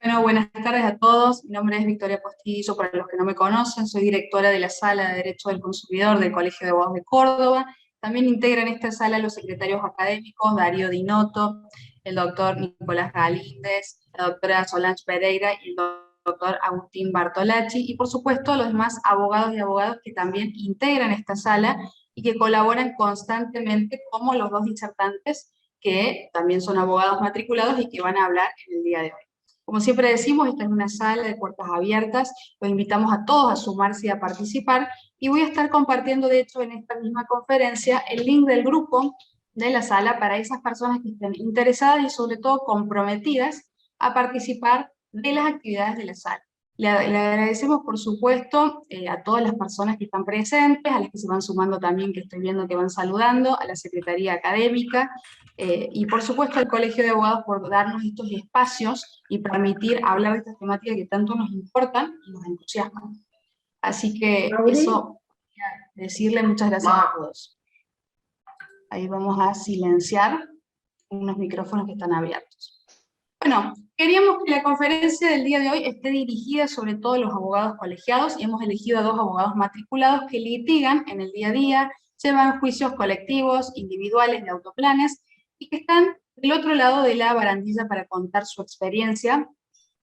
Bueno, buenas tardes a todos. Mi nombre es Victoria Postillo, para los que no me conocen, soy directora de la Sala de Derecho del Consumidor del Colegio de Abogados de Córdoba. También integran esta sala los secretarios académicos Darío Dinotto, el doctor Nicolás Galíndez, la doctora Solange Pereira y el doctor Agustín Bartolacci, y por supuesto los demás abogados y abogadas que también integran esta sala y que colaboran constantemente, como los dos disertantes que también son abogados matriculados y que van a hablar en el día de hoy. Como siempre decimos, esta es una sala de puertas abiertas, los invitamos a todos a sumarse y a participar, y voy a estar compartiendo, de hecho, en esta misma conferencia, el link del grupo de la sala para esas personas que estén interesadas y sobre todo comprometidas a participar de las actividades de la sala. Le agradecemos, por supuesto, a todas las personas que están presentes, a las que se van sumando también, que estoy viendo que van saludando, a la Secretaría Académica, y por supuesto al Colegio de Abogados por darnos estos espacios y permitir hablar de estas temáticas que tanto nos importan y nos entusiasman. Así que eso, decirle muchas gracias a todos. Ahí vamos a silenciar unos micrófonos que están abiertos. Bueno, queríamos que la conferencia del día de hoy esté dirigida sobre todo a los abogados colegiados, y hemos elegido a 2 abogados matriculados que litigan en el día a día, llevan juicios colectivos, individuales de autoplanes, y que están del otro lado de la barandilla para contar su experiencia,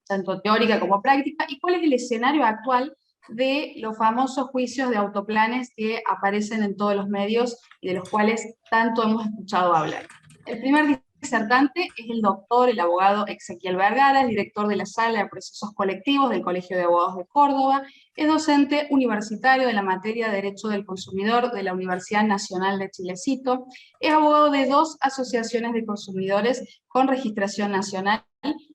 tanto teórica como práctica, y cuál es el escenario actual de los famosos juicios de autoplanes que aparecen en todos los medios y de los cuales tanto hemos escuchado hablar. El primer disertante es el doctor, el abogado Ezequiel Vergara, director de la Sala de Procesos Colectivos del Colegio de Abogados de Córdoba, es docente universitario de la materia de Derecho del Consumidor de la Universidad Nacional de Chilecito, es abogado de 2 asociaciones de consumidores con registración nacional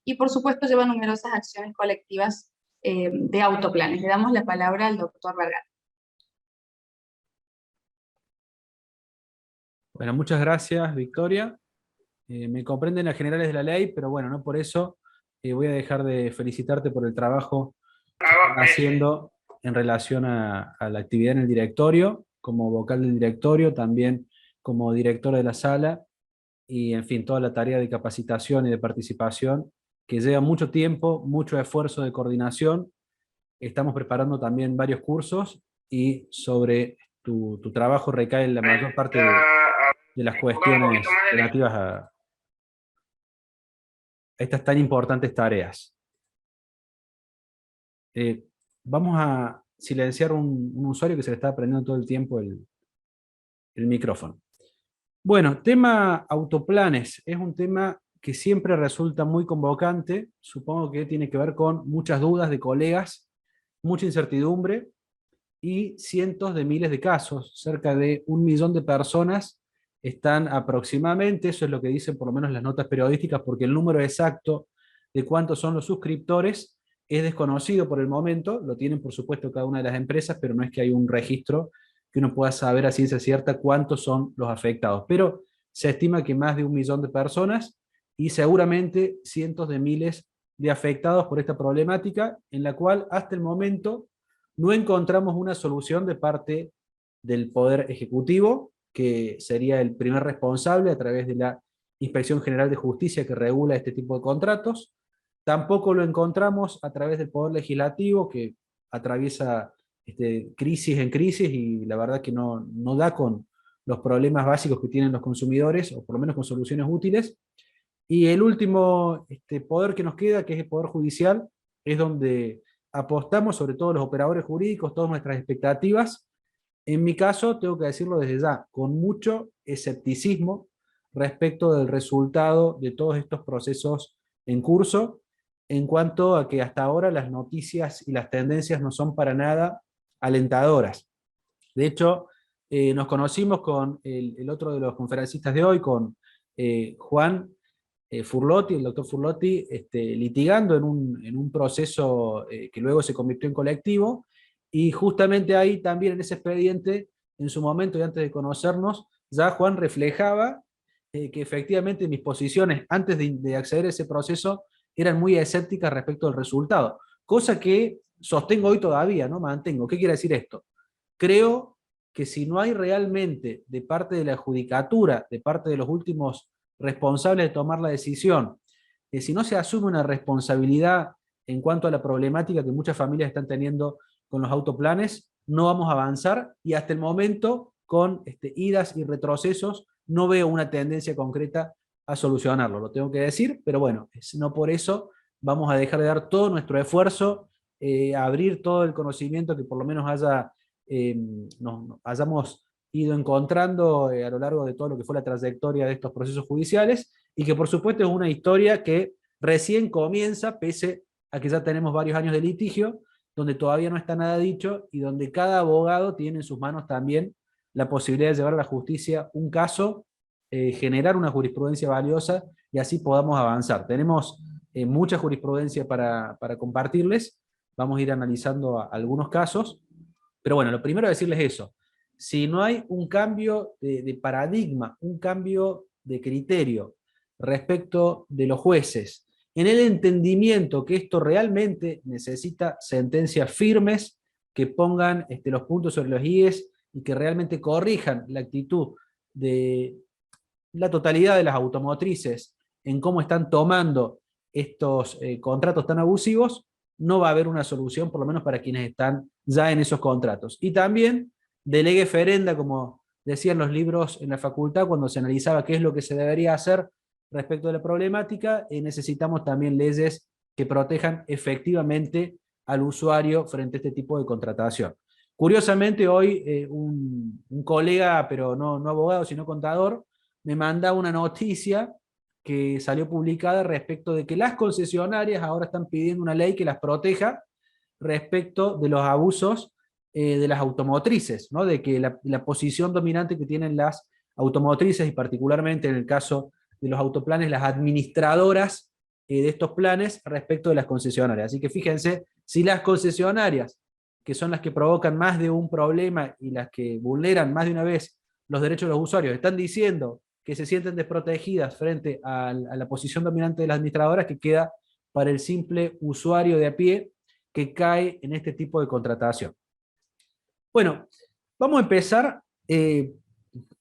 y por supuesto lleva numerosas acciones colectivas de autoplanes. Le damos la palabra al doctor Vergara. Bueno, muchas gracias, Victoria. Me comprenden las generales de la ley, pero bueno, no por eso voy a dejar de felicitarte por el trabajo que están haciendo en relación a la actividad en el directorio, como vocal del directorio, también como director de la sala, y en fin, toda la tarea de capacitación y de participación, que lleva mucho tiempo, mucho esfuerzo de coordinación. Estamos preparando también varios cursos, y sobre tu trabajo recae la mayor parte de las cuestiones relativas a estas tan importantes tareas. Vamos a silenciar un usuario que se le está prendiendo todo el tiempo el micrófono. Bueno, tema autoplanes es un tema que siempre resulta muy convocante. Supongo que tiene que ver con muchas dudas de colegas, mucha incertidumbre y cientos de miles de casos. Cerca de 1 millón de personas están aproximadamente, eso es lo que dicen por lo menos las notas periodísticas, porque el número exacto de cuántos son los suscriptores es desconocido por el momento. Lo tienen por supuesto cada una de las empresas, pero no es que hay un registro que uno pueda saber a ciencia cierta cuántos son los afectados. Pero se estima que más de 1 millón de personas, y seguramente cientos de miles de afectados por esta problemática, en la cual hasta el momento no encontramos una solución de parte del Poder Ejecutivo, que sería el primer responsable a través de la Inspección General de Justicia que regula este tipo de contratos. Tampoco lo encontramos a través del Poder Legislativo, que atraviesa crisis en crisis, y la verdad que no da con los problemas básicos que tienen los consumidores, o por lo menos con soluciones útiles. Y el último poder que nos queda, que es el Poder Judicial, es donde apostamos, sobre todo los operadores jurídicos, todas nuestras expectativas. En mi caso, tengo que decirlo desde ya, con mucho escepticismo respecto del resultado de todos estos procesos en curso, en cuanto a que hasta ahora las noticias y las tendencias no son para nada alentadoras. De hecho, nos conocimos con el otro de los conferencistas de hoy, con Juan Furlotti, el doctor Furlotti, litigando en un proceso que luego se convirtió en colectivo, y justamente ahí también en ese expediente, en su momento y antes de conocernos, ya Juan reflejaba que efectivamente mis posiciones antes de acceder a ese proceso eran muy escépticas respecto al resultado, cosa que sostengo hoy todavía, ¿no? Mantengo. ¿Qué quiere decir esto? Creo que si no hay realmente de parte de la judicatura, de parte de los últimos responsables de tomar la decisión, si no se asume una responsabilidad en cuanto a la problemática que muchas familias están teniendo con los autoplanes, no vamos a avanzar, y hasta el momento, con idas y retrocesos, no veo una tendencia concreta a solucionarlo, lo tengo que decir, pero bueno, no por eso vamos a dejar de dar todo nuestro esfuerzo, a abrir todo el conocimiento que por lo menos hayamos ido encontrando a lo largo de todo lo que fue la trayectoria de estos procesos judiciales, y que por supuesto es una historia que recién comienza, pese a que ya tenemos varios años de litigio, donde todavía no está nada dicho y donde cada abogado tiene en sus manos también la posibilidad de llevar a la justicia un caso, generar una jurisprudencia valiosa y así podamos avanzar. Tenemos mucha jurisprudencia para compartirles, vamos a ir analizando algunos casos, pero bueno, lo primero es decirles eso: si no hay un cambio de paradigma, un cambio de criterio respecto de los jueces, en el entendimiento que esto realmente necesita sentencias firmes, que pongan los puntos sobre los íes y que realmente corrijan la actitud de la totalidad de las automotrices en cómo están tomando estos contratos tan abusivos, no va a haber una solución, por lo menos para quienes están ya en esos contratos. Y también de lege ferenda, como decían los libros en la facultad, cuando se analizaba qué es lo que se debería hacer respecto a la problemática, necesitamos también leyes que protejan efectivamente al usuario frente a este tipo de contratación. Curiosamente, hoy un colega, pero no abogado, sino contador, me manda una noticia que salió publicada respecto de que las concesionarias ahora están pidiendo una ley que las proteja respecto de los abusos de las automotrices, ¿no? De que la posición dominante que tienen las automotrices, y particularmente en el caso de los autoplanes, las administradoras de estos planes respecto de las concesionarias. Así que fíjense, si las concesionarias, que son las que provocan más de un problema y las que vulneran más de una vez los derechos de los usuarios, están diciendo que se sienten desprotegidas frente a la posición dominante de las administradoras, que queda para el simple usuario de a pie que cae en este tipo de contratación. Bueno, vamos a empezar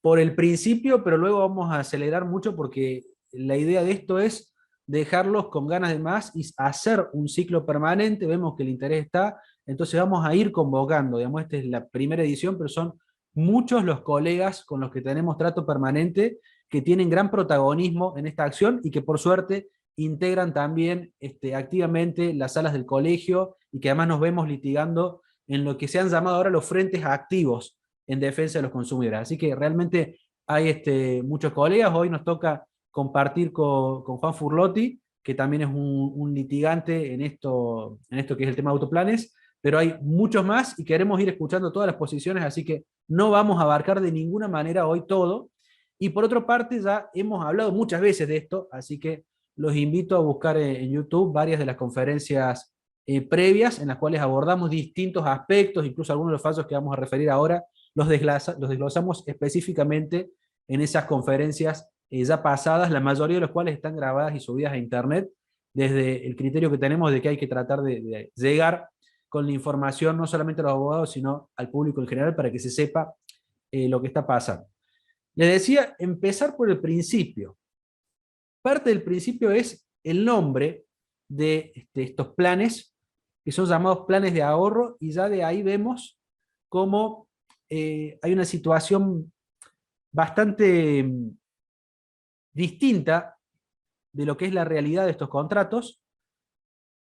por el principio, pero luego vamos a acelerar mucho porque la idea de esto es dejarlos con ganas de más y hacer un ciclo permanente. Vemos que el interés está, entonces vamos a ir convocando, digamos, esta es la primera edición, pero son muchos los colegas con los que tenemos trato permanente que tienen gran protagonismo en esta acción y que por suerte integran también activamente las salas del colegio, y que además nos vemos litigando en lo que se han llamado ahora los frentes activos en defensa de los consumidores. Así que realmente hay muchos colegas. Hoy nos toca compartir con Juan Furlotti, que también es un litigante en esto que es el tema de autoplanes, pero hay muchos más y queremos ir escuchando todas las posiciones, así que no vamos a abarcar de ninguna manera hoy todo. Y por otra parte, ya hemos hablado muchas veces de esto, así que los invito a buscar en YouTube varias de las conferencias previas, en las cuales abordamos distintos aspectos, incluso algunos de los fallos que vamos a referir ahora, los desglosamos específicamente en esas conferencias ya pasadas, la mayoría de las cuales están grabadas y subidas a internet, desde el criterio que tenemos de que hay que tratar de llegar con la información no solamente a los abogados, sino al público en general, para que se sepa lo que está pasando. Les decía, empezar por el principio. Parte del principio es el nombre de estos planes, que son llamados planes de ahorro, y ya de ahí vemos cómo hay una situación bastante distinta de lo que es la realidad de estos contratos,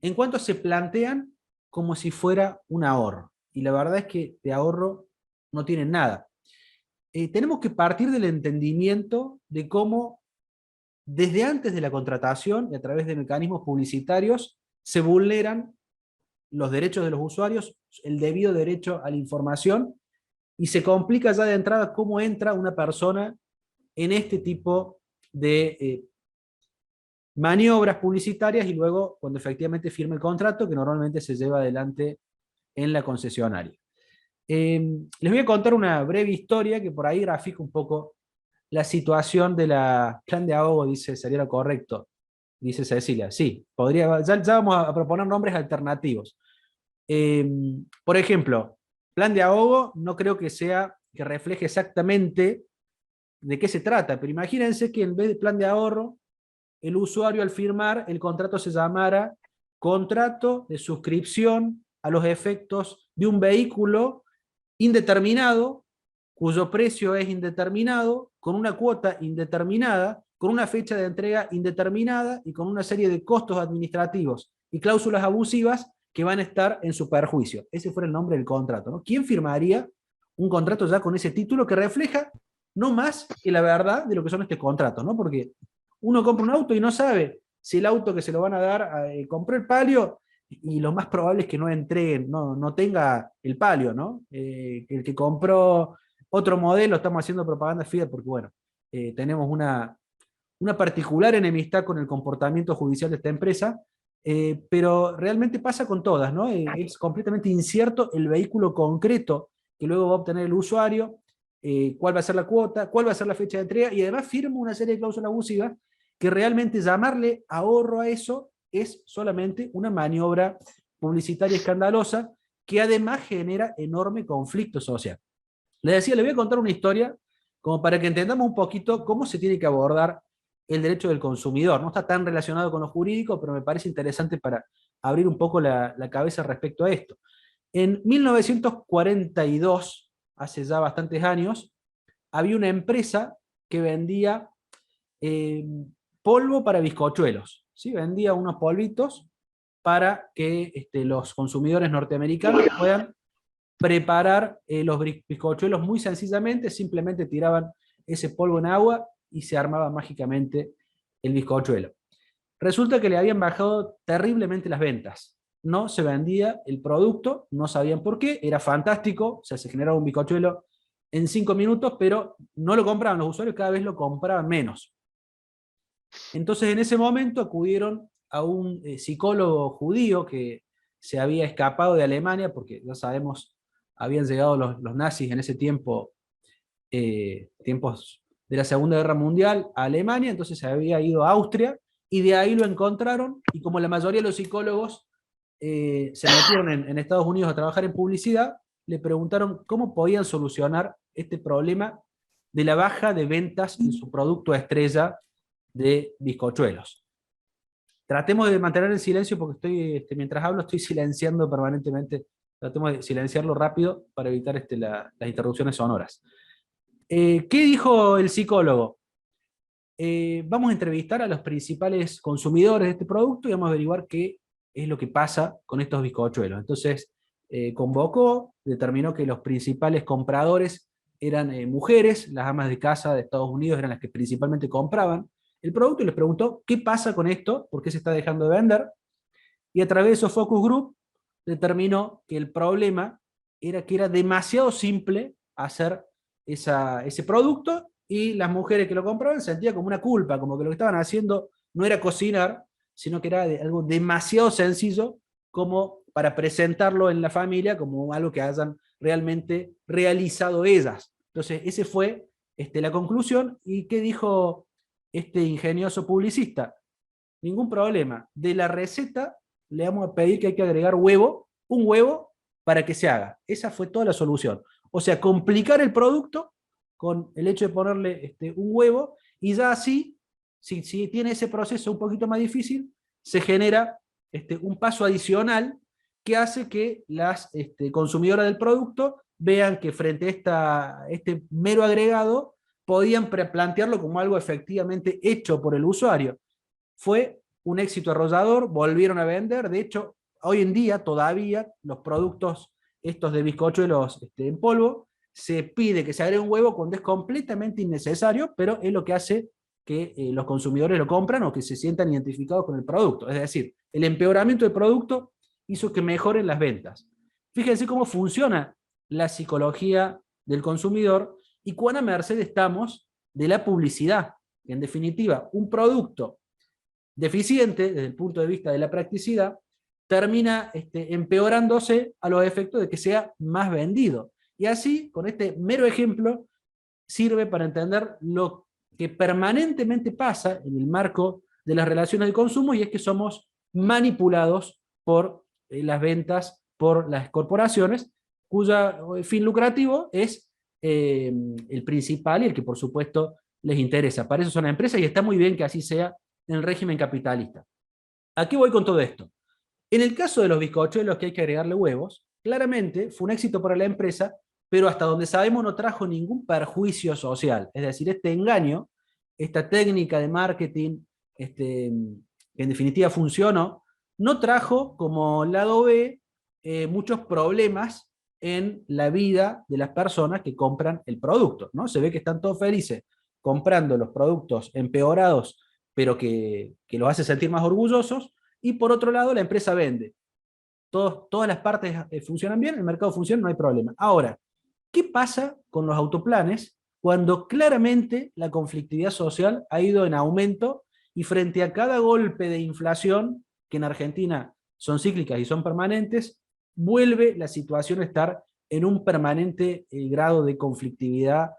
en cuanto se plantean como si fuera un ahorro. Y la verdad es que de ahorro no tienen nada. Tenemos que partir del entendimiento de cómo desde antes de la contratación y a través de mecanismos publicitarios se vulneran los derechos de los usuarios, el debido derecho a la información, y se complica ya de entrada cómo entra una persona en este tipo de maniobras publicitarias, y luego cuando efectivamente firma el contrato, que normalmente se lleva adelante en la concesionaria. Les voy a contar una breve historia que por ahí grafica un poco la situación de la plan de ahogo. Dice, sería lo correcto, dice Cecilia. Sí, podría, ya vamos a proponer nombres alternativos. Por ejemplo, plan de ahogo no creo que refleje exactamente de qué se trata, pero imagínense que en vez de plan de ahorro el usuario al firmar el contrato se llamara contrato de suscripción a los efectos de un vehículo indeterminado, cuyo precio es indeterminado, con una cuota indeterminada, con una fecha de entrega indeterminada y con una serie de costos administrativos y cláusulas abusivas que van a estar en su perjuicio. Ese fue el nombre del contrato, ¿no? ¿Quién firmaría un contrato ya con ese título que refleja no más que la verdad de lo que son estos contratos, ¿no? Porque uno compra un auto y no sabe si el auto que se lo van a dar, compró el palio, y lo más probable es que no entreguen, no tenga el palio, ¿no? El que compró otro modelo, estamos haciendo propaganda Fiat porque, bueno, tenemos una particular enemistad con el comportamiento judicial de esta empresa, pero realmente pasa con todas, ¿no? Es completamente incierto el vehículo concreto que luego va a obtener el usuario, cuál va a ser la cuota, cuál va a ser la fecha de entrega, y además firma una serie de cláusulas abusivas que realmente llamarle ahorro a eso es solamente una maniobra publicitaria escandalosa que además genera enorme conflicto social. Les decía, le voy a contar una historia como para que entendamos un poquito cómo se tiene que abordar el derecho del consumidor. No está tan relacionado con lo jurídico, pero me parece interesante para abrir un poco la cabeza respecto a esto. En 1942, hace ya bastantes años, había una empresa que vendía eh, polvo para bizcochuelos, ¿sí? Vendía unos polvitos para que los consumidores norteamericanos puedan preparar los bizcochuelos muy sencillamente, simplemente tiraban ese polvo en agua y se armaba mágicamente el bizcochuelo. Resulta que le habían bajado terriblemente las ventas. No se vendía el producto, no sabían por qué, era fantástico, o sea, se generaba un bizcochuelo en 5 minutos, pero no lo compraban los usuarios, cada vez lo compraban menos. Entonces en ese momento acudieron a un psicólogo judío que se había escapado de Alemania, porque ya sabemos, habían llegado los nazis en ese tiempo, tiempos de la Segunda Guerra Mundial, a Alemania, entonces se había ido a Austria, y de ahí lo encontraron, y como la mayoría de los psicólogos se metieron en Estados Unidos a trabajar en publicidad, le preguntaron cómo podían solucionar este problema de la baja de ventas en su producto estrella de bizcochuelos. Tratemos de mantener el silencio porque mientras hablo estoy silenciando permanentemente. Tratemos de silenciarlo rápido para evitar las interrupciones sonoras. ¿Qué dijo el psicólogo? Vamos a entrevistar a los principales consumidores de este producto y vamos a averiguar qué es lo que pasa con estos bizcochuelos. Entonces, convocó, determinó que los principales compradores eran mujeres, las amas de casa de Estados Unidos eran las que principalmente compraban el producto, y les preguntó qué pasa con esto, por qué se está dejando de vender, y a través de esos focus group determinó que el problema era que era demasiado simple hacer ese producto, y las mujeres que lo compraban sentían como una culpa, como que lo que estaban haciendo no era cocinar, sino que era algo demasiado sencillo como para presentarlo en la familia como algo que hayan realmente realizado ellas. Entonces, esa fue la conclusión. ¿Y qué dijo este ingenioso publicista? Ningún problema. De la receta le vamos a pedir que hay que agregar huevo, un huevo, para que se haga. Esa fue toda la solución. O sea, complicar el producto con el hecho de ponerle un huevo, y ya así, si tiene ese proceso un poquito más difícil, se genera un paso adicional que hace que las consumidoras del producto vean que frente a este mero agregado podían plantearlo como algo efectivamente hecho por el usuario. Fue un éxito arrollador, volvieron a vender. De hecho, hoy en día todavía los productos estos de bizcochuelos en polvo, se pide que se agregue un huevo cuando es completamente innecesario, pero es lo que hace que los consumidores lo compran o que se sientan identificados con el producto. Es decir, el empeoramiento del producto hizo que mejoren las ventas. Fíjense cómo funciona la psicología del consumidor y cuán a merced estamos de la publicidad. En definitiva, un producto deficiente desde el punto de vista de la practicidad termina empeorándose a los efectos de que sea más vendido. Y así, con este mero ejemplo, sirve para entender lo que permanentemente pasa en el marco de las relaciones de consumo, y es que somos manipulados por las ventas, por las corporaciones, cuyo fin lucrativo es el principal y el que por supuesto les interesa. Para eso son las empresas, y está muy bien que así sea en el régimen capitalista. ¿A qué voy con todo esto? En el caso de los bizcochuelos que hay que agregarle huevos, claramente fue un éxito para la empresa, pero hasta donde sabemos no trajo ningún perjuicio social. Es decir, este engaño, esta técnica de marketing, que en definitiva funcionó, no trajo como lado B muchos problemas en la vida de las personas que compran el producto, ¿no? Se ve que están todos felices comprando los productos empeorados, pero que los hace sentir más orgullosos, y por otro lado la empresa vende. Todas las partes funcionan bien, el mercado funciona, no hay problema. Ahora, ¿qué pasa con los autoplanes cuando claramente la conflictividad social ha ido en aumento y frente a cada golpe de inflación, que en Argentina son cíclicas y son permanentes, vuelve la situación a estar en un permanente grado de conflictividad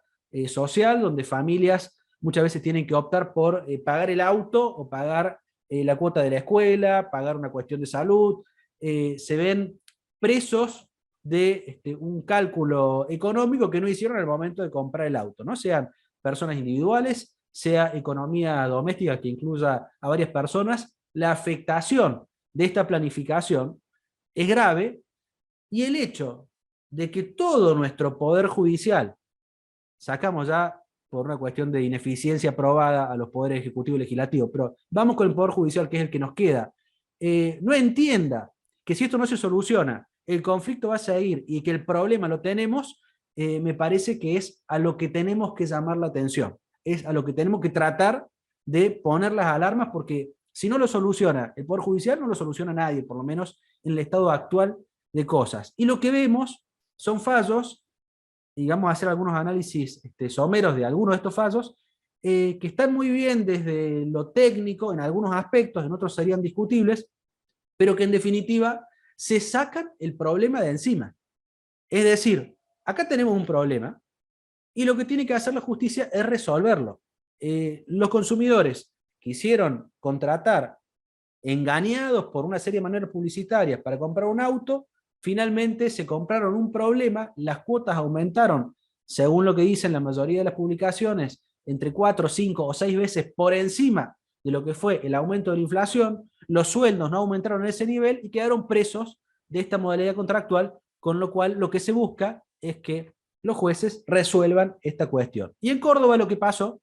social, donde familias muchas veces tienen que optar por pagar el auto o pagar la cuota de la escuela, pagar una cuestión de salud, se ven presos de un cálculo económico que no hicieron al momento de comprar el auto, ¿no? Sean personas individuales, sea economía doméstica que incluya a varias personas, la afectación de esta planificación es grave, y el hecho de que todo nuestro poder judicial, sacamos ya por una cuestión de ineficiencia probada a los poderes ejecutivo y legislativo, pero vamos con el poder judicial, que es el que nos queda, no entienda que si esto no se soluciona, el conflicto va a seguir y que el problema lo tenemos, me parece que es a lo que tenemos que llamar la atención, es a lo que tenemos que tratar de poner las alarmas, porque si no lo soluciona el Poder Judicial, no lo soluciona nadie, por lo menos en el estado actual de cosas. Y lo que vemos son fallos, y vamos a hacer algunos análisis someros de algunos de estos fallos, que están muy bien desde lo técnico en algunos aspectos, en otros serían discutibles, pero que en definitiva se sacan el problema de encima. Es decir, acá tenemos un problema y lo que tiene que hacer la justicia es resolverlo. Los consumidores quisieron contratar, engañados por una serie de maneras publicitarias para comprar un auto, finalmente se compraron un problema, las cuotas aumentaron, según lo que dicen la mayoría de las publicaciones, entre 4, 5 o 6 veces por encima de lo que fue el aumento de la inflación, los sueldos no aumentaron en ese nivel y quedaron presos de esta modalidad contractual, con lo cual lo que se busca es que los jueces resuelvan esta cuestión. Y en Córdoba lo que pasó,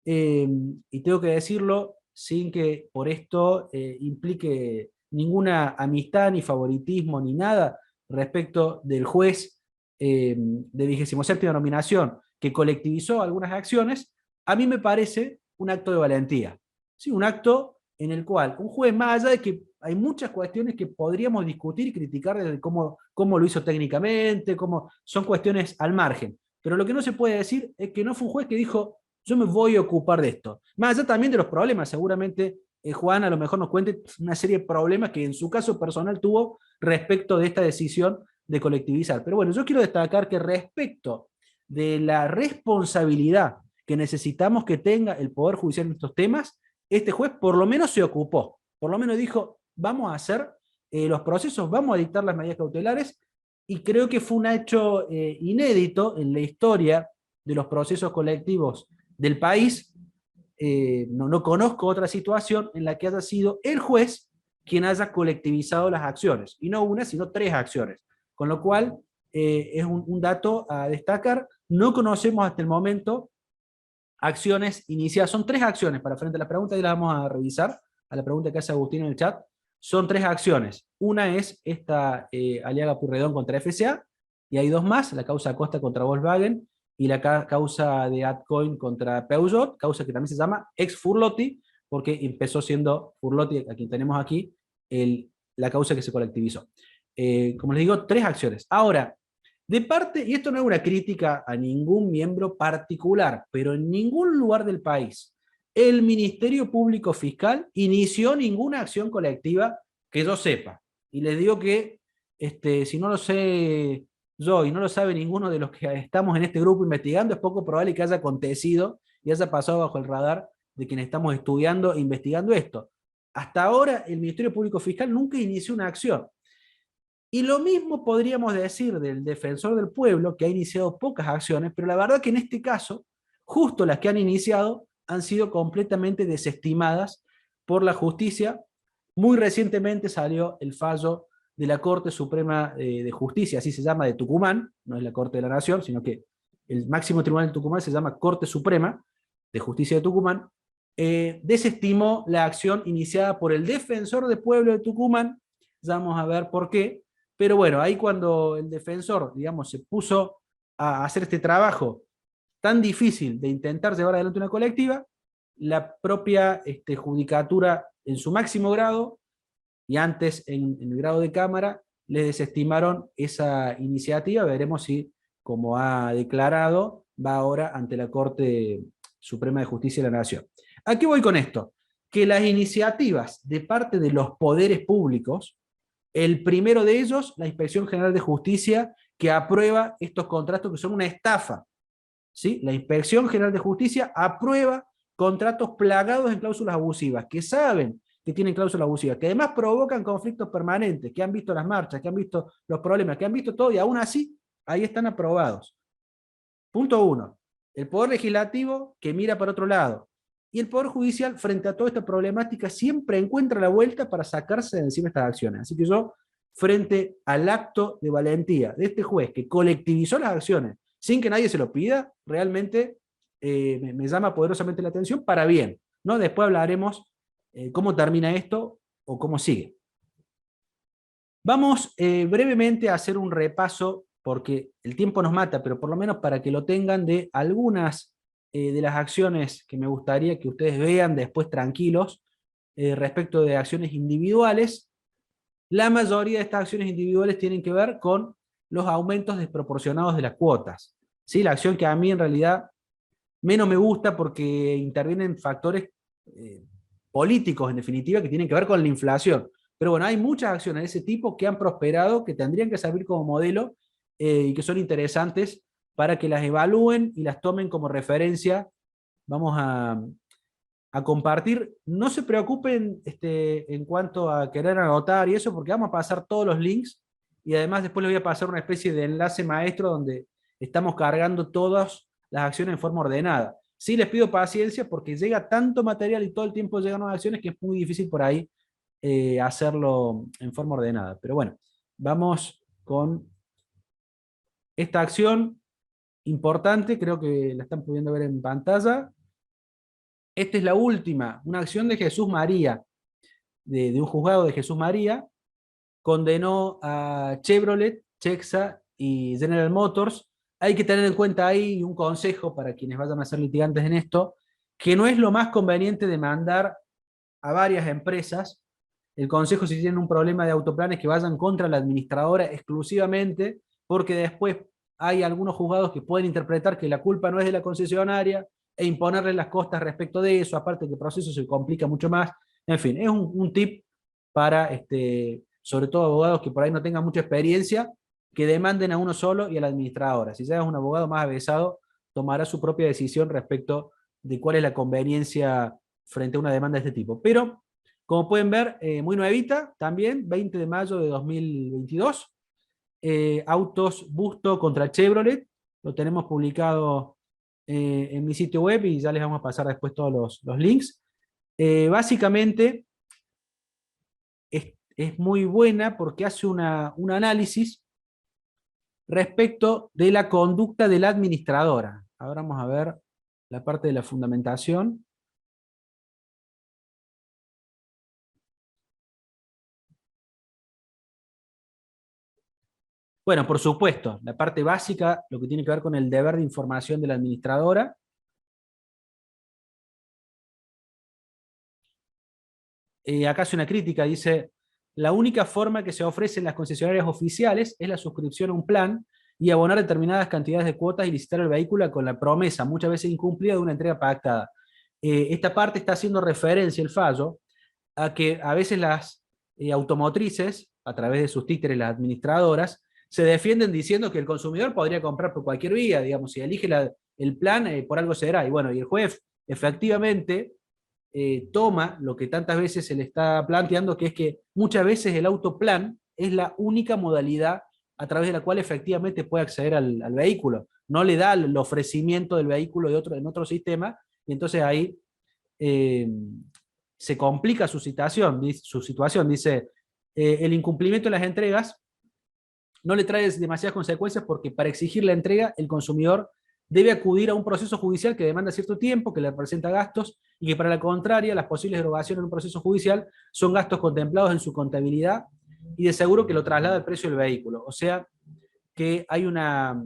y tengo que decirlo sin que por esto implique ninguna amistad, ni favoritismo, ni nada respecto del juez de 27ª nominación que colectivizó algunas acciones, a mí me parece un acto de valentía. ¿Sí? Un acto en el cual un juez, más allá de que hay muchas cuestiones que podríamos discutir y criticar desde cómo lo hizo técnicamente, son cuestiones al margen, pero lo que no se puede decir es que no fue un juez que dijo: yo me voy a ocupar de esto. Más allá también de los problemas, seguramente Juan a lo mejor nos cuente una serie de problemas que en su caso personal tuvo respecto de esta decisión de colectivizar. Pero bueno, yo quiero destacar que respecto de la responsabilidad que necesitamos que tenga el Poder Judicial en estos temas, este juez por lo menos se ocupó, por lo menos dijo: vamos a hacer los procesos, vamos a dictar las medidas cautelares, y creo que fue un hecho inédito en la historia de los procesos colectivos del país. No conozco otra situación en la que haya sido el juez quien haya colectivizado las acciones, y no una, sino 3 acciones, con lo cual es un dato a destacar. No conocemos hasta el momento acciones iniciadas, son 3 acciones, para frente a la pregunta, y la vamos a revisar, a la pregunta que hace Agustín en el chat. Son 3 acciones, una es esta Aliaga Purredón contra FCA, y hay 2 más: la causa Acosta contra Volkswagen y la causa de Adcoin contra Peugeot, causa que también se llama ex Furlotti, porque empezó siendo Furlotti, a quien tenemos aquí, la causa que se colectivizó. Como les digo, 3 acciones. Ahora, de parte, y esto no es una crítica a ningún miembro particular, pero en ningún lugar del país el Ministerio Público Fiscal inició ninguna acción colectiva que yo sepa. Y les digo que si no lo sé yo y no lo sabe ninguno de los que estamos en este grupo investigando, es poco probable que haya acontecido y haya pasado bajo el radar de quienes estamos estudiando e investigando esto. Hasta ahora el Ministerio Público Fiscal nunca inició una acción. Y lo mismo podríamos decir del Defensor del Pueblo, que ha iniciado pocas acciones, pero la verdad que en este caso, justo las que han iniciado han sido completamente desestimadas por la justicia. Muy recientemente salió el fallo de la Corte Suprema de Justicia, así se llama, de Tucumán, no es la Corte de la Nación, sino que el máximo tribunal de Tucumán se llama Corte Suprema de Justicia de Tucumán, desestimó la acción iniciada por el defensor del pueblo de Tucumán. Ya vamos a ver por qué, pero bueno, ahí cuando el defensor, digamos, se puso a hacer este trabajo tan difícil de intentar llevar adelante una colectiva, la propia judicatura en su máximo grado, y antes en el grado de Cámara, le desestimaron esa iniciativa. Veremos si, como ha declarado, va ahora ante la Corte Suprema de Justicia de la Nación. ¿A qué voy con esto? Que las iniciativas de parte de los poderes públicos, el primero de ellos, la Inspección General de Justicia, que aprueba estos contratos que son una estafa. ¿Sí? La Inspección General de Justicia aprueba contratos plagados en cláusulas abusivas, que saben que tienen cláusulas abusivas, que además provocan conflictos permanentes, que han visto las marchas, que han visto los problemas, que han visto todo, y aún así, ahí están aprobados. Punto 1. El Poder Legislativo que mira para otro lado. Y el Poder Judicial, frente a toda esta problemática, siempre encuentra la vuelta para sacarse de encima estas acciones. Así que yo, frente al acto de valentía de este juez que colectivizó las acciones sin que nadie se lo pida, realmente me llama poderosamente la atención para bien, ¿no? Después hablaremos cómo termina esto o cómo sigue. Vamos brevemente a hacer un repaso, porque el tiempo nos mata, pero por lo menos para que lo tengan, de algunas de las acciones que me gustaría que ustedes vean después tranquilos, respecto de acciones individuales. La mayoría de estas acciones individuales tienen que ver con los aumentos desproporcionados de las cuotas. ¿Sí? La acción que a mí en realidad menos me gusta, porque intervienen factores políticos, en definitiva, que tienen que ver con la inflación. Pero bueno, hay muchas acciones de ese tipo que han prosperado, que tendrían que servir como modelo y que son interesantes para que las evalúen y las tomen como referencia. Vamos a compartir. No se preocupen en cuanto a querer anotar y eso, porque vamos a pasar todos los links, y además después les voy a pasar una especie de enlace maestro donde estamos cargando todas las acciones en forma ordenada. Sí les pido paciencia porque llega tanto material y todo el tiempo llegan nuevas acciones que es muy difícil por ahí hacerlo en forma ordenada. Pero bueno, vamos con esta acción importante, creo que la están pudiendo ver en pantalla. Esta es la última, una acción de Jesús María, de un juzgado de Jesús María. Condenó a Chevrolet, Chexa y General Motors. Hay que tener en cuenta ahí un consejo para quienes vayan a ser litigantes en esto, que no es lo más conveniente demandar a varias empresas. El consejo, si tienen un problema de autoplanes, que vayan contra la administradora exclusivamente, porque después hay algunos juzgados que pueden interpretar que la culpa no es de la concesionaria e imponerle las costas respecto de eso, aparte que el proceso se complica mucho más. En fin, es un tip para, sobre todo abogados que por ahí no tengan mucha experiencia, que demanden a uno solo y a la administradora. Si ya es un abogado más avesado, tomará su propia decisión respecto de cuál es la conveniencia frente a una demanda de este tipo. Pero, como pueden ver, muy nuevita también, 20 de mayo de 2022, autos Busto contra Chevrolet, lo tenemos publicado en mi sitio web y ya les vamos a pasar después todos los links. Básicamente es muy buena porque hace un análisis respecto de la conducta de la administradora. Ahora vamos a ver la parte de la fundamentación. Bueno, por supuesto, la parte básica, lo que tiene que ver con el deber de información de la administradora. Acá hace una crítica, dice: la única forma que se ofrece en las concesionarias oficiales es la suscripción a un plan y abonar determinadas cantidades de cuotas y licitar el vehículo con la promesa, muchas veces incumplida, de una entrega pactada. Esta parte está haciendo referencia, el fallo, a que a veces las automotrices, a través de sus títeres, las administradoras, se defienden diciendo que el consumidor podría comprar por cualquier vía, digamos, si elige el plan, por algo será. Y bueno, y el juez efectivamente toma lo que tantas veces se le está planteando, que es que muchas veces el autoplan es la única modalidad a través de la cual efectivamente puede acceder al vehículo. No le da el ofrecimiento del vehículo en otro sistema, y entonces ahí se complica su situación. Dice, el incumplimiento de las entregas no le trae demasiadas consecuencias porque para exigir la entrega el consumidor debe acudir a un proceso judicial que demanda cierto tiempo, que le representa gastos, y que para la contraria, las posibles derogaciones en un proceso judicial son gastos contemplados en su contabilidad y de seguro que lo traslada al precio del vehículo. O sea, que hay una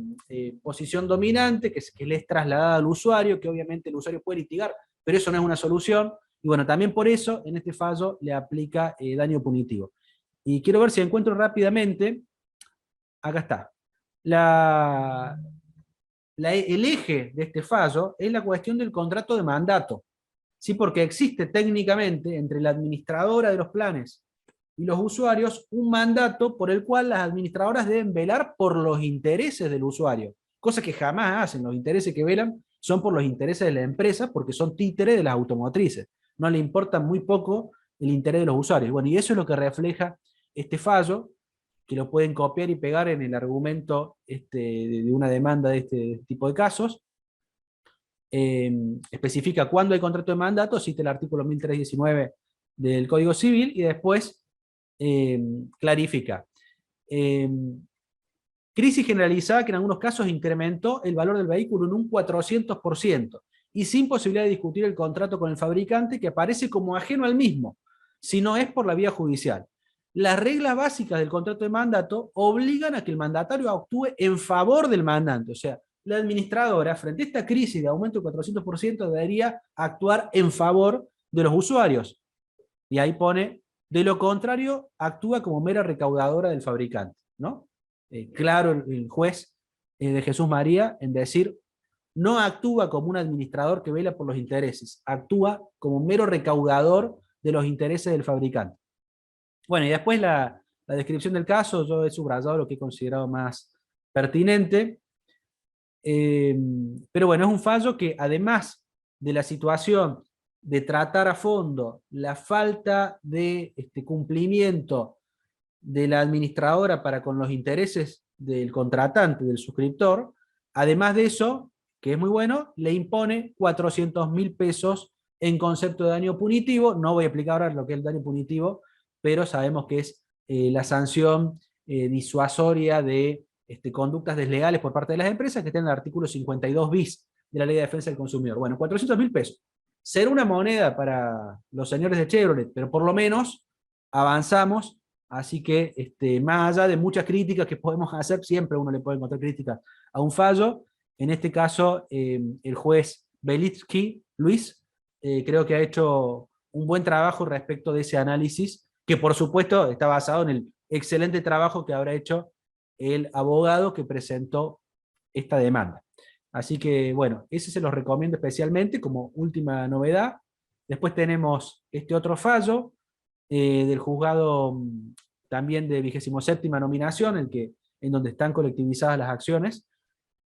posición dominante que le es trasladada al usuario, que obviamente el usuario puede litigar, pero eso no es una solución. Y bueno, también por eso en este fallo le aplica daño punitivo. Y quiero ver si encuentro rápidamente, acá está, el eje de este fallo es la cuestión del contrato de mandato, ¿sí? Porque existe técnicamente entre la administradora de los planes y los usuarios un mandato por el cual las administradoras deben velar por los intereses del usuario, cosa que jamás hacen. Los intereses que velan son por los intereses de la empresa porque son títeres de las automotrices. No le importa muy poco el interés de los usuarios. Bueno, y eso es lo que refleja este fallo, que lo pueden copiar y pegar en el argumento de una demanda de este tipo de casos. Especifica cuándo hay contrato de mandato, cita el artículo 1319 del Código Civil, y después clarifica. Crisis generalizada que en algunos casos incrementó el valor del vehículo en un 400%, y sin posibilidad de discutir el contrato con el fabricante, que aparece como ajeno al mismo, si no es por la vía judicial. Las reglas básicas del contrato de mandato obligan a que el mandatario actúe en favor del mandante. O sea, la administradora, frente a esta crisis de aumento del 400%, debería actuar en favor de los usuarios. Y ahí pone, de lo contrario, actúa como mera recaudadora del fabricante, ¿no? Claro, el juez de Jesús María en decir, no actúa como un administrador que vela por los intereses, actúa como mero recaudador de los intereses del fabricante. Bueno, y después la descripción del caso, yo he subrayado lo que he considerado más pertinente, pero bueno, es un fallo que además de la situación de tratar a fondo la falta de cumplimiento de la administradora para con los intereses del contratante, del suscriptor, además de eso, que es muy bueno, le impone 400.000 pesos en concepto de daño punitivo. No voy a explicar ahora lo que es el daño punitivo, pero sabemos que es la sanción disuasoria de conductas deslegales por parte de las empresas, que está en el artículo 52 bis de la Ley de Defensa del Consumidor. Bueno, 400.000 pesos. Será una moneda para los señores de Chevrolet, pero por lo menos avanzamos. Así que, más allá de muchas críticas que podemos hacer, siempre uno le puede encontrar críticas a un fallo. En este caso, el juez Belitsky, Luis, creo que ha hecho un buen trabajo respecto de ese análisis, que por supuesto está basado en el excelente trabajo que habrá hecho el abogado que presentó esta demanda. Así que, bueno, ese se los recomiendo especialmente como última novedad. Después tenemos este otro fallo, del juzgado también de 27ª nominación, en donde están colectivizadas las acciones.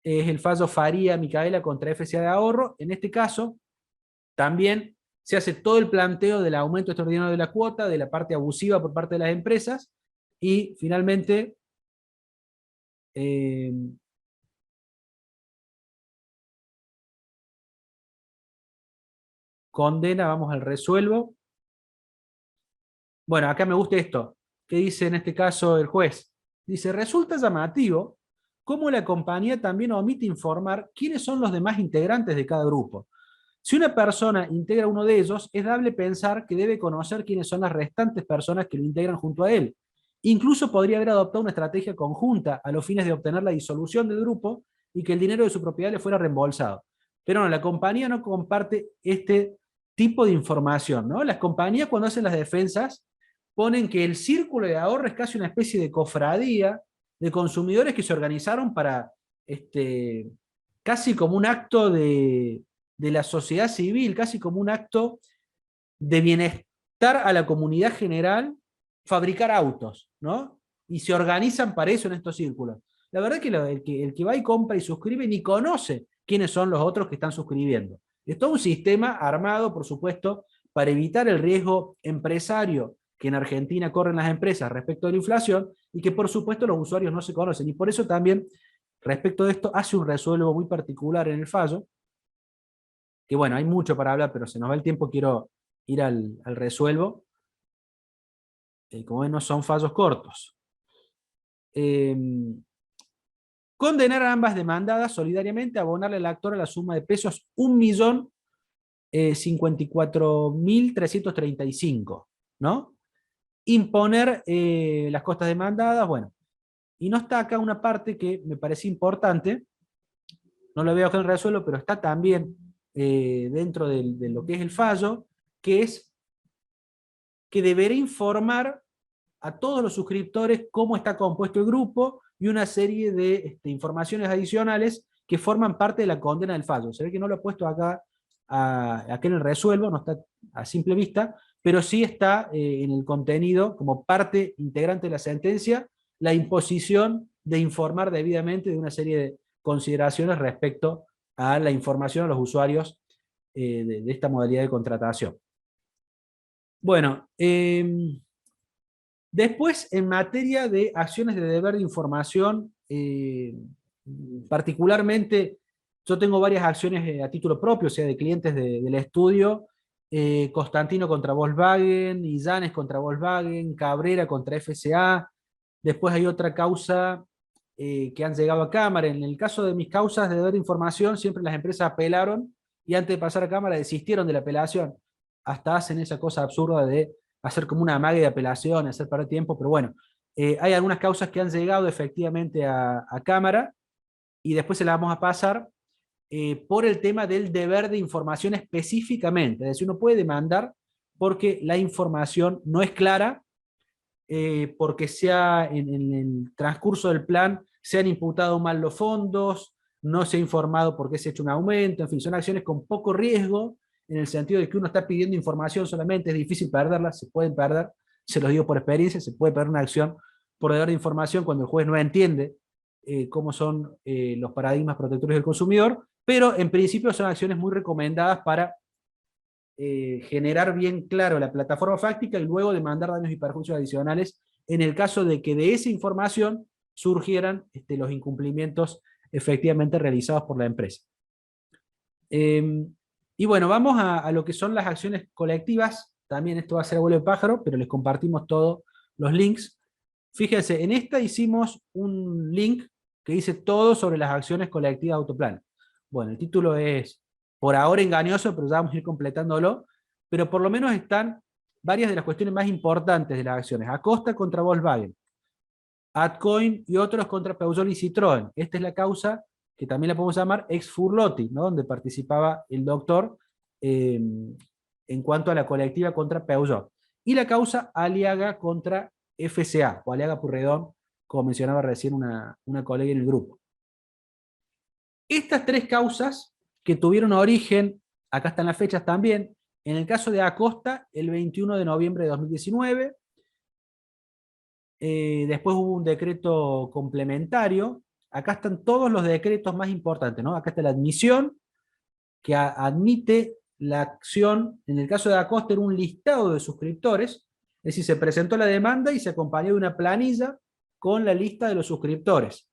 Es el fallo Faría Micaela contra FCA de Ahorro. En este caso, también se hace todo el planteo del aumento extraordinario de la cuota, de la parte abusiva por parte de las empresas, y finalmente condena, vamos al resuelvo. Bueno, acá me gusta esto. ¿Qué dice en este caso el juez? Dice, resulta llamativo cómo la compañía también omite informar quiénes son los demás integrantes de cada grupo. Si una persona integra uno de ellos, es dable pensar que debe conocer quiénes son las restantes personas que lo integran junto a él. Incluso podría haber adoptado una estrategia conjunta a los fines de obtener la disolución del grupo y que el dinero de su propiedad le fuera reembolsado. Pero no, la compañía no comparte este tipo de información, ¿no? Las compañías, cuando hacen las defensas, ponen que el círculo de ahorro es casi una especie de cofradía de consumidores que se organizaron para, casi como un acto de la sociedad civil, casi como un acto de bienestar a la comunidad general, fabricar autos, ¿no? Y se organizan para eso en estos círculos. La verdad que el que va y compra y suscribe ni conoce quiénes son los otros que están suscribiendo. Es todo un sistema armado, por supuesto, para evitar el riesgo empresario que en Argentina corren las empresas respecto de la inflación, y que por supuesto los usuarios no se conocen. Y por eso también, respecto de esto, hace un resuelvo muy particular en el fallo, que bueno, hay mucho para hablar, pero se nos va el tiempo, quiero ir al resuelvo. Como ven, no son fallos cortos. Condenar a ambas demandadas solidariamente a abonarle al actor a la suma de pesos 1.054.335, ¿no? Imponer las costas demandadas, bueno. Y no está acá una parte que me parece importante, no lo veo acá en el resuelvo, pero está también dentro de lo que es el fallo, que es que deberá informar a todos los suscriptores cómo está compuesto el grupo y una serie de informaciones adicionales que forman parte de la condena del fallo. Se ve que no lo he puesto acá, acá en el resuelvo, no está a simple vista, pero sí está en el contenido como parte integrante de la sentencia la imposición de informar debidamente de una serie de consideraciones respecto a la información a los usuarios de esta modalidad de contratación. Bueno, después, en materia de acciones de deber de información, particularmente, yo tengo varias acciones a título propio, o sea, de clientes del estudio, Constantino contra Volkswagen, Illanes contra Volkswagen, Cabrera contra FCA, después hay otra causa que han llegado a Cámara. En el caso de mis causas de deber de información, siempre las empresas apelaron y antes de pasar a Cámara desistieron de la apelación. Hasta hacen esa cosa absurda de hacer como una amague de apelación, hacer perder tiempo, pero bueno, hay algunas causas que han llegado efectivamente a Cámara y después se las vamos a pasar por el tema del deber de información específicamente. Es decir, uno puede demandar porque la información no es clara, porque en el transcurso del plan se han imputado mal los fondos, no se ha informado por qué se ha hecho un aumento, en fin, son acciones con poco riesgo, en el sentido de que uno está pidiendo información solamente, es difícil perderla, se pueden perder, se los digo por experiencia, se puede perder una acción por deber de información cuando el juez no entiende cómo son los paradigmas protectores del consumidor, pero en principio son acciones muy recomendadas para generar bien claro la plataforma fáctica y luego demandar daños y perjuicios adicionales en el caso de que de esa información surgieran los incumplimientos efectivamente realizados por la empresa. Y bueno, vamos a lo que son las acciones colectivas. También esto va a ser abuelo de pájaro, pero les compartimos todos los links. Fíjense, en esta hicimos un link que dice todo sobre las acciones colectivas de Autoplan. Bueno, el título es por ahora engañoso, pero ya vamos a ir completándolo. Pero por lo menos están varias de las cuestiones más importantes de las acciones. Acosta contra Volkswagen, Adcoin y otros contra Peugeot y Citroën. Esta es la causa que también la podemos llamar ex Furlotti, ¿no? Donde participaba el doctor en cuanto a la colectiva contra Peugeot. Y la causa Aliaga contra FCA, o Aliaga Purredón, como mencionaba recién una colega en el grupo. Estas tres causas que tuvieron origen, acá están las fechas también, en el caso de Acosta, el 21 de noviembre de 2019, después hubo un decreto complementario, acá están todos los decretos más importantes, ¿no? Acá está la admisión, que admite la acción, en el caso de Acosta era un listado de suscriptores, es decir, se presentó la demanda y se acompañó de una planilla con la lista de los suscriptores.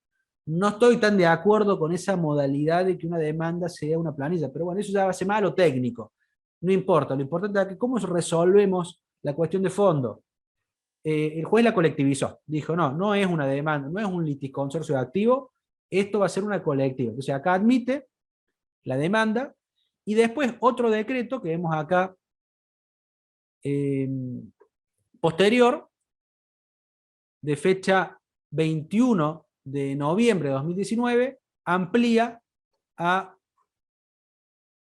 No estoy tan de acuerdo con esa modalidad de que una demanda sea una planilla, pero bueno, eso ya hace mal lo técnico. No importa, lo importante es que cómo resolvemos la cuestión de fondo. El juez la colectivizó, dijo, no, no es una demanda, no es un liticonsorcio de activo, esto va a ser una colectiva. Entonces acá admite la demanda, y después otro decreto que vemos acá posterior, de fecha 21 de noviembre de 2019, amplía a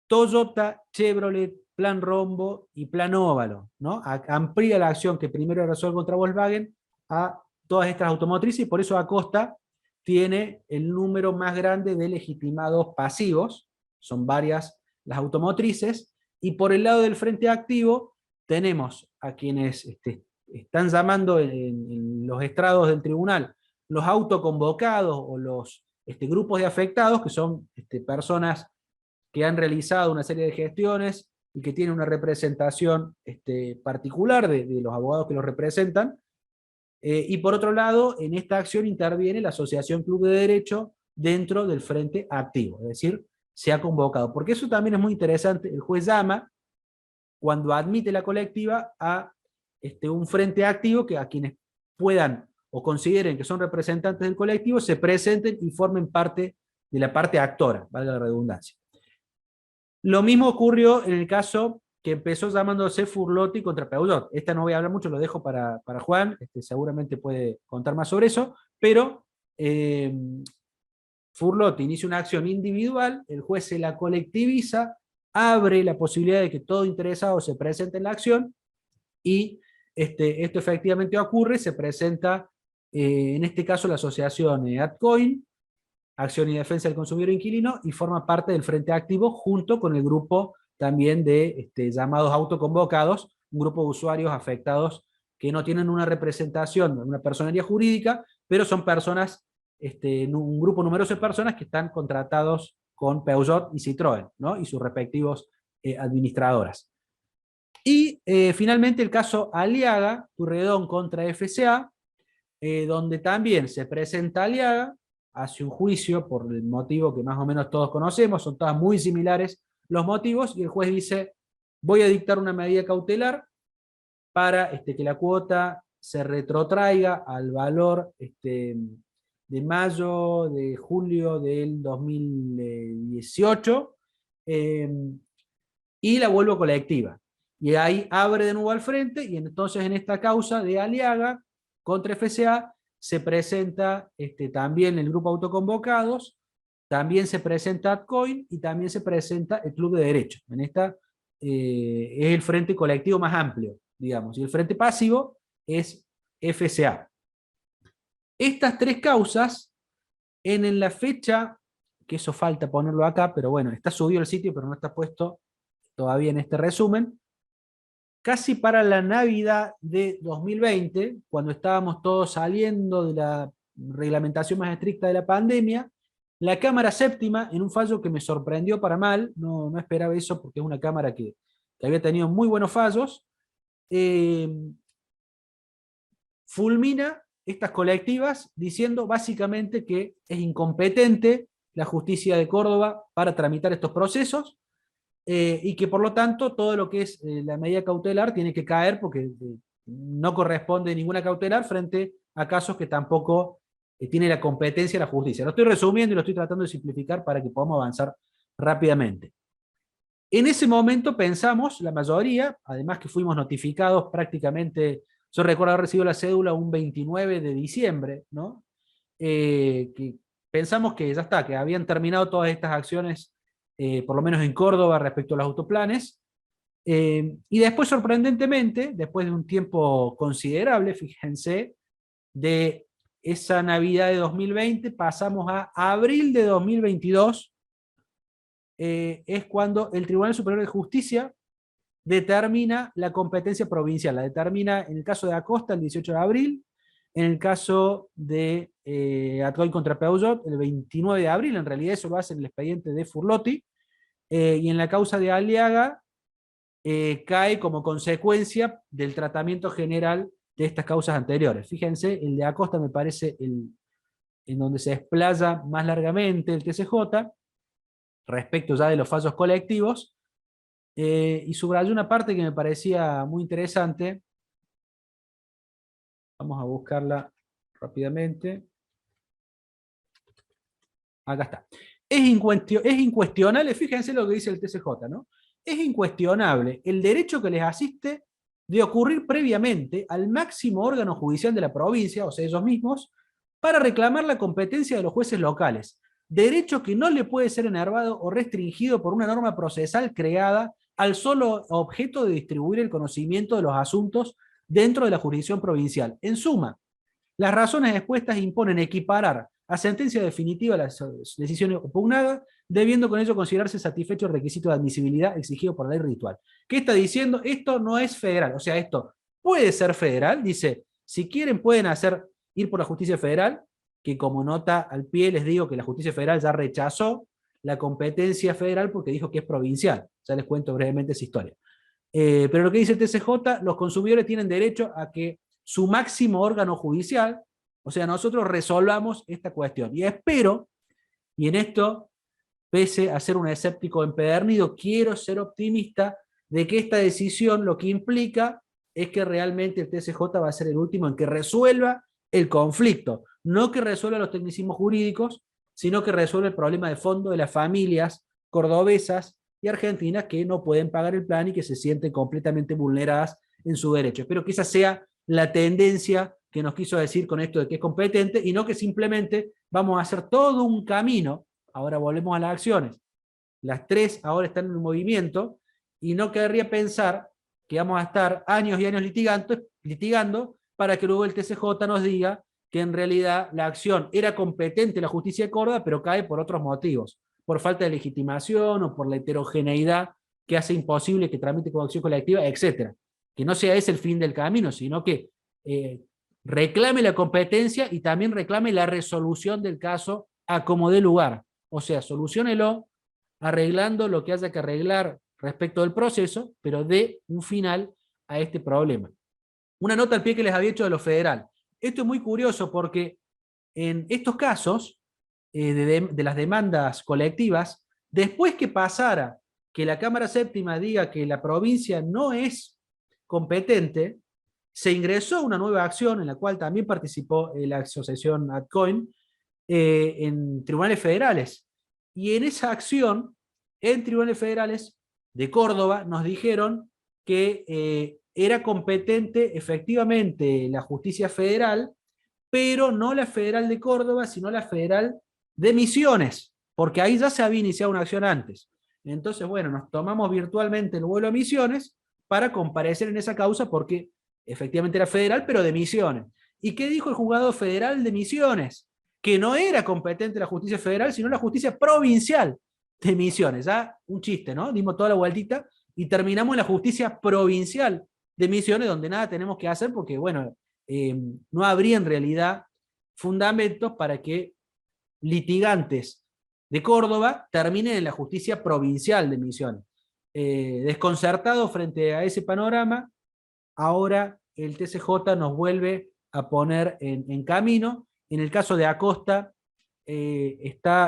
Toyota, Chevrolet, Plan Rombo y Plan Óvalo, ¿no? Amplía la acción que primero resuelve contra Volkswagen a todas estas automotrices, y por eso Acosta tiene el número más grande de legitimados pasivos, son varias las automotrices, y por el lado del frente activo tenemos a quienes están llamando en los estrados del tribunal los autoconvocados o los grupos de afectados, que son personas que han realizado una serie de gestiones y que tienen una representación particular de los abogados que los representan. Y por otro lado, en esta acción interviene la Asociación Club de Derecho dentro del frente activo, es decir, se ha convocado. Porque eso también es muy interesante, el juez llama cuando admite la colectiva a un frente activo que a quienes puedan o consideren que son representantes del colectivo se presenten y formen parte de la parte actora, valga la redundancia. Lo mismo ocurrió en el caso que empezó llamándose Furlotti contra Peugeot. Esta no voy a hablar mucho, lo dejo para Juan, seguramente puede contar más sobre eso, pero Furlotti inicia una acción individual, el juez se la colectiviza, abre la posibilidad de que todo interesado se presente en la acción, y esto efectivamente ocurre, se presenta en este caso la asociación AdCoin, Acción y Defensa del Consumidor Inquilino, y forma parte del Frente Activo junto con el grupo también de llamados autoconvocados, un grupo de usuarios afectados que no tienen una representación, una personería jurídica, pero son personas, un grupo numeroso de personas que están contratados con Peugeot y Citroën, ¿no? Y sus respectivos administradoras. Y finalmente el caso Aliaga, Turredón contra FCA, donde también se presenta Aliaga, hace un juicio por el motivo que más o menos todos conocemos, son todas muy similares los motivos, y el juez dice, voy a dictar una medida cautelar para que la cuota se retrotraiga al valor de mayo, de julio del 2018, y la vuelvo colectiva. Y ahí abre de nuevo al frente, y entonces en esta causa de Aliaga contra FCA se presenta también el grupo autoconvocados, también se presenta AdCoin y también se presenta el Club de Derecho. En esta es el frente colectivo más amplio, digamos, y el frente pasivo es FCA. Estas tres causas, en la fecha, que eso falta ponerlo acá, pero bueno, está subido el sitio, pero no está puesto todavía en este resumen, casi para la Navidad de 2020, cuando estábamos todos saliendo de la reglamentación más estricta de la pandemia, la Cámara Séptima, en un fallo que me sorprendió para mal, no esperaba eso porque es una Cámara que había tenido muy buenos fallos, fulmina estas colectivas diciendo básicamente que es incompetente la justicia de Córdoba para tramitar estos procesos, y que por lo tanto todo lo que es la medida cautelar tiene que caer porque no corresponde ninguna cautelar frente a casos que tampoco tiene la competencia de la justicia. Lo estoy resumiendo y lo estoy tratando de simplificar para que podamos avanzar rápidamente. En ese momento pensamos, la mayoría, además que fuimos notificados prácticamente, yo recuerdo haber recibido la cédula un 29 de diciembre, ¿no? Que pensamos que ya está, que habían terminado todas estas acciones, por lo menos en Córdoba, respecto a los autoplanes, y después, sorprendentemente, después de un tiempo considerable, fíjense, de esa Navidad de 2020, pasamos a abril de 2022, es cuando el Tribunal Superior de Justicia determina la competencia provincial, la determina en el caso de Acosta el 18 de abril, en el caso de AdCoin contra Peugeot el 29 de abril, en realidad eso lo hace en el expediente de Furlotti, y en la causa de Aliaga cae como consecuencia del tratamiento general de estas causas anteriores. Fíjense, el de Acosta me parece en donde se explaya más largamente el TCJ, respecto ya de los fallos colectivos, y subrayé una parte que me parecía muy interesante. Vamos a buscarla rápidamente. Acá está. Es incuestionable, fíjense lo que dice el TCJ, ¿no? Es incuestionable el derecho que les asiste de ocurrir previamente al máximo órgano judicial de la provincia, o sea, ellos mismos, para reclamar la competencia de los jueces locales. Derecho que no le puede ser enervado o restringido por una norma procesal creada al solo objeto de distribuir el conocimiento de los asuntos dentro de la jurisdicción provincial. En suma, las razones expuestas imponen equiparar a sentencia definitiva las decisiones impugnadas, debiendo con ello considerarse satisfecho el requisito de admisibilidad exigido por la ley ritual. ¿Qué está diciendo? Esto no es federal, o sea, esto puede ser federal, dice, si quieren pueden ir por la justicia federal, que como nota al pie les digo que la justicia federal ya rechazó la competencia federal porque dijo que es provincial. Ya les cuento brevemente esa historia. Pero lo que dice el TCJ, los consumidores tienen derecho a que su máximo órgano judicial, o sea, nosotros resolvamos esta cuestión. Y espero, y en esto, pese a ser un escéptico empedernido, quiero ser optimista de que esta decisión lo que implica es que realmente el TSJ va a ser el último en que resuelva el conflicto, no que resuelva los tecnicismos jurídicos, sino que resuelva el problema de fondo de las familias cordobesas y argentinas que no pueden pagar el plan y que se sienten completamente vulneradas en su derecho. Espero que esa sea la tendencia que nos quiso decir con esto de que es competente, y no que simplemente vamos a hacer todo un camino. Ahora volvemos a las acciones. Las tres ahora están en movimiento, y no querría pensar que vamos a estar años y años litigando para que luego el TCJ nos diga que en realidad la acción era competente la justicia de Córdoba, pero cae por otros motivos, por falta de legitimación o por la heterogeneidad que hace imposible que tramite con acción colectiva, etc. Que no sea ese el fin del camino, sino que reclame la competencia y también reclame la resolución del caso a como dé lugar. O sea, soluciónelo arreglando lo que haya que arreglar respecto del proceso, pero dé un final a este problema. Una nota al pie que les había hecho de lo federal. Esto es muy curioso porque en estos casos de las demandas colectivas, después que pasara que la Cámara Séptima diga que la provincia no es competente, se ingresó una nueva acción en la cual también participó la asociación AdCoin en tribunales federales. Y en esa acción, en tribunales federales de Córdoba, nos dijeron que era competente efectivamente la justicia federal, pero no la federal de Córdoba, sino la federal de Misiones, porque ahí ya se había iniciado una acción antes. Entonces, bueno, nos tomamos virtualmente el vuelo a Misiones para comparecer en esa causa, porque efectivamente era federal, pero de Misiones. ¿Y qué dijo el juzgado federal de Misiones? Que no era competente la justicia federal, sino la justicia provincial de Misiones. Ya un chiste, ¿no? Dimos toda la vueltita y terminamos en la justicia provincial de Misiones, donde nada tenemos que hacer porque, bueno, no habría en realidad fundamentos para que litigantes de Córdoba terminen en la justicia provincial de Misiones. Desconcertado frente a ese panorama, ahora el TCJ nos vuelve a poner en camino. En el caso de Acosta,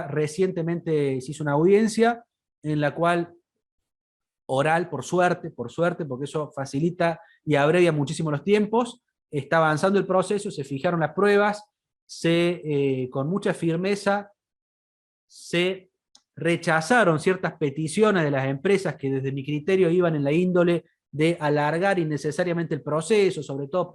recientemente se hizo una audiencia en la cual, oral, por suerte, porque eso facilita y abrevia muchísimo los tiempos, está avanzando el proceso, se fijaron las pruebas, con mucha firmeza se rechazaron ciertas peticiones de las empresas que desde mi criterio iban en la índole de alargar innecesariamente el proceso, sobre todo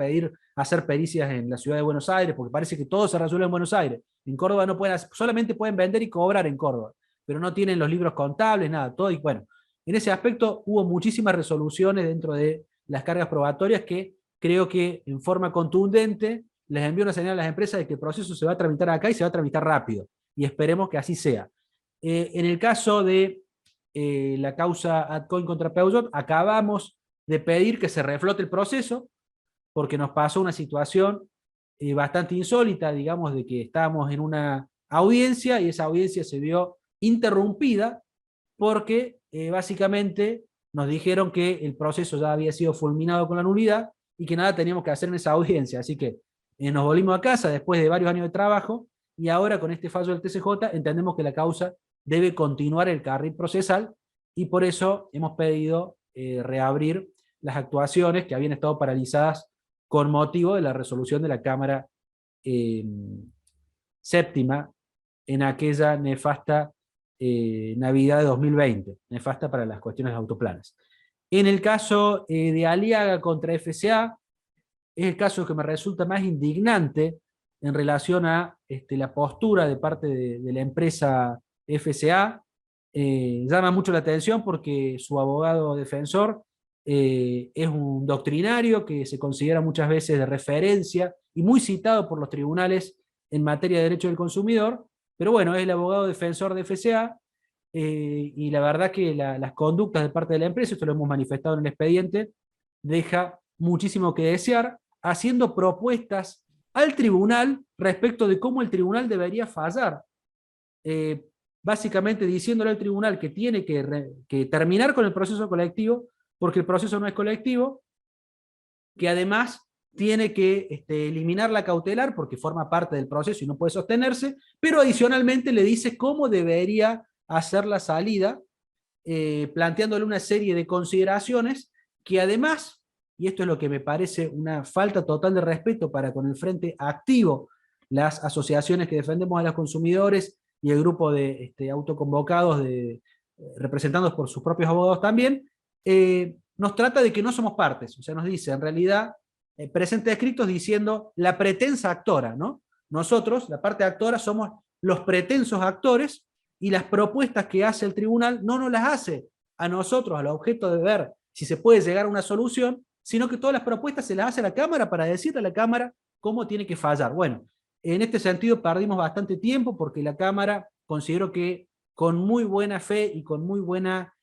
hacer pericias en la ciudad de Buenos Aires, porque parece que todo se resuelve en Buenos Aires. En Córdoba no pueden hacer, solamente pueden vender y cobrar en Córdoba, pero no tienen los libros contables, nada, todo. Y bueno, en ese aspecto hubo muchísimas resoluciones dentro de las cargas probatorias que creo que en forma contundente les envió una señal a las empresas de que el proceso se va a tramitar acá y se va a tramitar rápido. Y esperemos que así sea. En el caso de la causa AdCoin contra Peugeot, acabamos de pedir que se reflote el proceso, porque nos pasó una situación bastante insólita, digamos, de que estábamos en una audiencia y esa audiencia se vio interrumpida porque básicamente nos dijeron que el proceso ya había sido fulminado con la nulidad y que nada teníamos que hacer en esa audiencia. Así que nos volvimos a casa después de varios años de trabajo, y ahora con este fallo del TCJ entendemos que la causa debe continuar el carril procesal, y por eso hemos pedido reabrir las actuaciones que habían estado paralizadas con motivo de la resolución de la Cámara Séptima en aquella nefasta Navidad de 2020, nefasta para las cuestiones de autoplanes. En el caso de Aliaga contra FCA, es el caso que me resulta más indignante en relación a la postura de parte de la empresa FCA. Llama mucho la atención porque su abogado defensor es un doctrinario que se considera muchas veces de referencia y muy citado por los tribunales en materia de derecho del consumidor, pero bueno, es el abogado defensor de FCA, y la verdad que las conductas de parte de la empresa, esto lo hemos manifestado en el expediente, deja muchísimo que desear, haciendo propuestas al tribunal respecto de cómo el tribunal debería fallar. Básicamente diciéndole al tribunal que tiene que terminar con el proceso colectivo, porque el proceso no es colectivo, que además tiene que eliminar la cautelar porque forma parte del proceso y no puede sostenerse, pero adicionalmente le dice cómo debería hacer la salida planteándole una serie de consideraciones que además, y esto es lo que me parece una falta total de respeto para con el frente activo, las asociaciones que defendemos a los consumidores y el grupo de autoconvocados representados por sus propios abogados también, nos trata de que no somos partes, o sea, nos dice en realidad, presenta escritos diciendo la pretensa actora, ¿no? Nosotros, la parte actora, somos los pretensos actores y las propuestas que hace el tribunal no nos las hace a nosotros, al objeto de ver si se puede llegar a una solución, sino que todas las propuestas se las hace a la Cámara para decirle a la Cámara cómo tiene que fallar. Bueno, en este sentido perdimos bastante tiempo porque la Cámara considero que con muy buena fe y con muy buena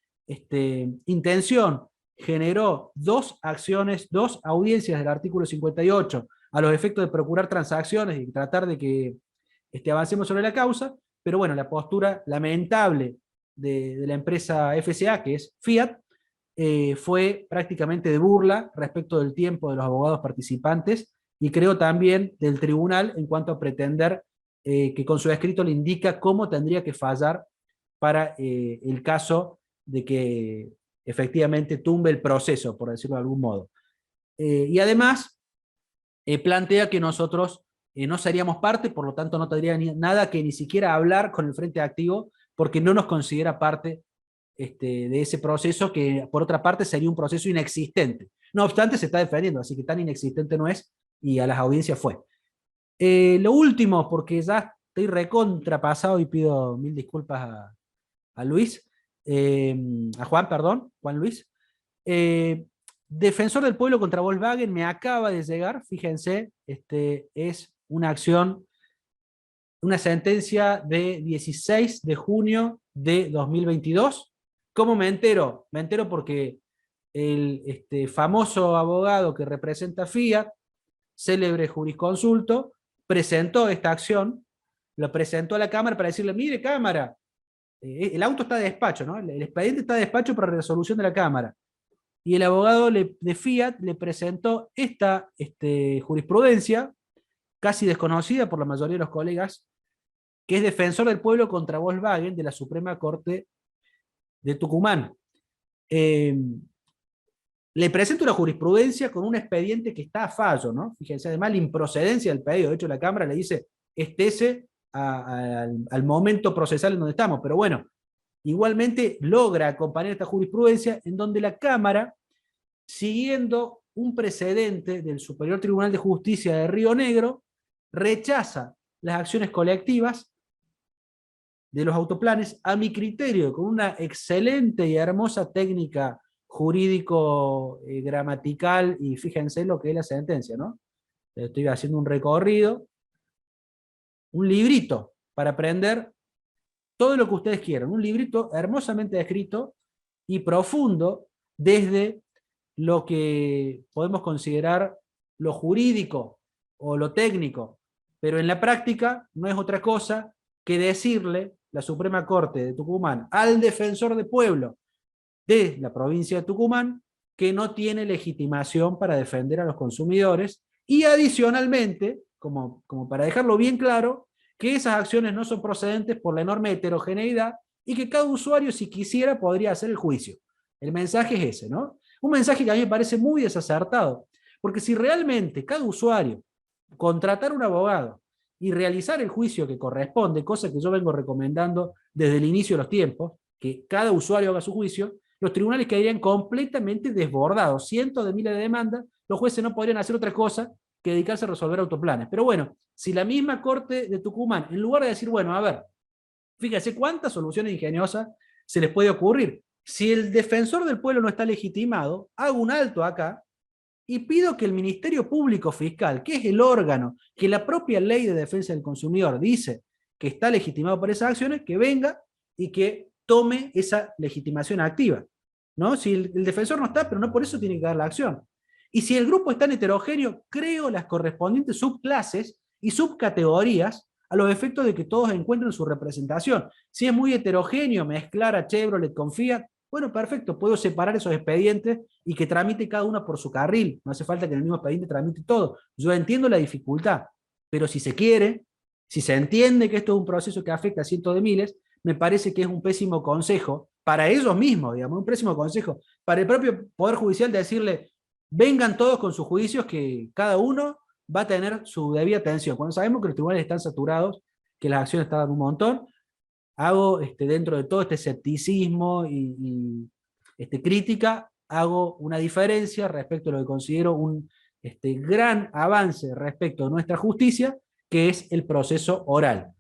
intención generó dos acciones, dos audiencias del artículo 58 a los efectos de procurar transacciones y tratar de que avancemos sobre la causa, pero bueno, la postura lamentable de la empresa FCA, que es Fiat, fue prácticamente de burla respecto del tiempo de los abogados participantes y creo también del tribunal en cuanto a pretender que con su escrito le indica cómo tendría que fallar para el caso de que efectivamente tumbe el proceso, por decirlo de algún modo. Y además plantea que nosotros no seríamos parte, por lo tanto no tendría nada que ni siquiera hablar con el Frente Activo, porque no nos considera parte de ese proceso, que por otra parte sería un proceso inexistente. No obstante, se está defendiendo, así que tan inexistente no es, y a las audiencias fue. Lo último, porque ya estoy recontrapasado y pido mil disculpas a Luis, a Juan, perdón, Juan Luis. Defensor del Pueblo contra Volkswagen me acaba de llegar, fíjense, es una acción, una sentencia de 16 de junio de 2022. ¿Cómo me entero? Me entero porque el famoso abogado que representa a Fiat, célebre jurisconsulto, presentó esta acción, lo presentó a la Cámara para decirle, mire Cámara, el auto está de despacho, ¿no? El expediente está de despacho para resolución de la Cámara. Y el abogado de Fiat le presentó esta jurisprudencia, casi desconocida por la mayoría de los colegas, que es defensor del pueblo contra Volkswagen de la Suprema Corte de Tucumán. Le presenta una jurisprudencia con un expediente que está a fallo, ¿no? Fíjense, además la improcedencia del pedido. De hecho, la Cámara le dice, estése al momento procesal en donde estamos. Pero bueno, igualmente logra acompañar esta jurisprudencia en donde la Cámara, siguiendo un precedente del Superior Tribunal de Justicia de Río Negro, rechaza las acciones colectivas de los autoplanes, a mi criterio, con una excelente y hermosa técnica jurídico, gramatical, y fíjense lo que es la sentencia, ¿no? Estoy haciendo un recorrido, un librito para aprender todo lo que ustedes quieran, un librito hermosamente escrito y profundo desde lo que podemos considerar lo jurídico o lo técnico, pero en la práctica no es otra cosa que decirle la Suprema Corte de Tucumán al defensor del pueblo de la provincia de Tucumán que no tiene legitimación para defender a los consumidores y adicionalmente, como para dejarlo bien claro, que esas acciones no son procedentes por la enorme heterogeneidad y que cada usuario, si quisiera, podría hacer el juicio. El mensaje es ese, ¿no? Un mensaje que a mí me parece muy desacertado, porque si realmente cada usuario contratar un abogado y realizar el juicio que corresponde, cosa que yo vengo recomendando desde el inicio de los tiempos, que cada usuario haga su juicio, los tribunales quedarían completamente desbordados, cientos de miles de demandas, los jueces no podrían hacer otra cosa que dedicarse a resolver autoplanes. Pero bueno, si la misma Corte de Tucumán, en lugar de decir, bueno, a ver, fíjese cuántas soluciones ingeniosas se les puede ocurrir. Si el defensor del pueblo no está legitimado, hago un alto acá y pido que el Ministerio Público Fiscal, que es el órgano que la propia Ley de Defensa del Consumidor dice que está legitimado por esas acciones, que venga y que tome esa legitimación activa, ¿no? Si el defensor no está, pero no por eso tiene que dar la acción. Y si el grupo es tan heterogéneo, creo las correspondientes subclases y subcategorías a los efectos de que todos encuentren su representación. Si es muy heterogéneo mezclar a Chevrolet con Fiat, bueno, perfecto, puedo separar esos expedientes y que tramite cada uno por su carril. No hace falta que en el mismo expediente tramite todo. Yo entiendo la dificultad, pero si se quiere, si se entiende que esto es un proceso que afecta a cientos de miles, me parece que es un pésimo consejo para ellos mismos, digamos, un pésimo consejo. Para el propio Poder Judicial decirle, vengan todos con sus juicios, que cada uno va a tener su debida atención. Cuando sabemos que los tribunales están saturados, que las acciones tardan un montón, hago dentro de todo este escepticismo y crítica, hago una diferencia respecto a lo que considero un gran avance respecto a nuestra justicia, que es el proceso oral.